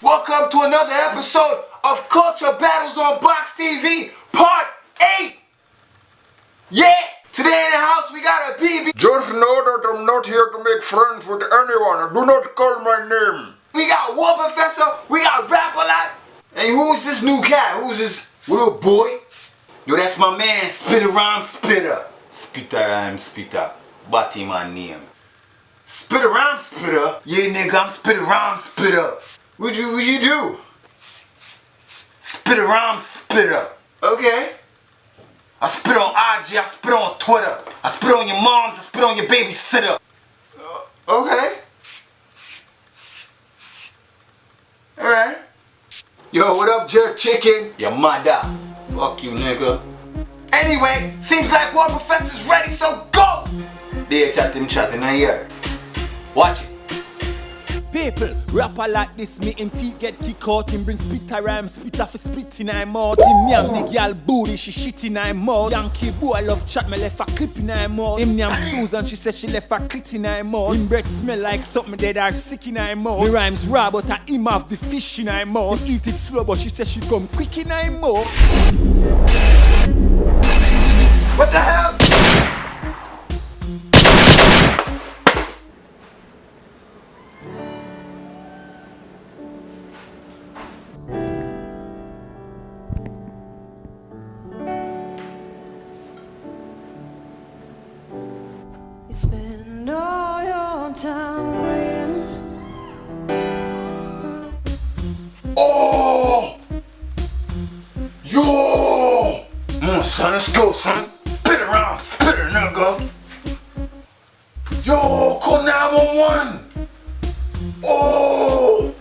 Welcome to another episode of Culture Battles on Box TV, Part 8. Yeah! Today in the house we got a BB. Just know that I'm not here to make friends with anyone. Do not call my name. We got War Professor, we got Rapalot. And who's this new cat? Who's this little boy? Yo, that's my man, Spitta Ryhme Spitta. Spitta Ryhme Spitta. What is my name? Spitta Ryhme Spitta? Yeah, nigga, I'm Spitta Ryhme Spitta. What'd you do? Spitta Ryhme Spitta. Okay. I spit on IG, I spit on Twitter. I spit on your moms, I spit on your babysitter. Okay. Alright. Yo, what up, jerk chicken? Your mother. Fuck you, nigga. Anyway, seems like War Professor's ready, so go! They chatting, I hear. Watch it. People, rapper like this, me him teeth get kick out. Him bring Spitta Ryhme Spitta for spit in her mouth. Him yam the girl booty, she shit in her mouth. Yankee boy love chat, me left a clip in her mouth. Him yam Susan, she says she left a clit in her mouth. Him breath smell like something dead or sick in her mouth. Me rhymes raw, but him have the fish in her mouth. Him eat it slow, but she says she come quick in her mouth. What the hell? You spend all your time waiting. Oh! Yo! Son, let's go, son. Spitta Ryhme Spitta, nigga. Yo, call 911. Oh!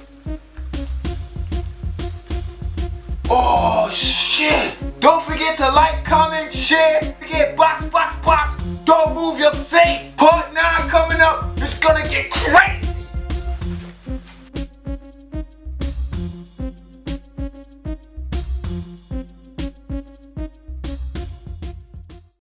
Oh, shit. Don't forget to like, comment, share. Forget box. Don't move your face. Part 9 coming up. It's gonna get crazy.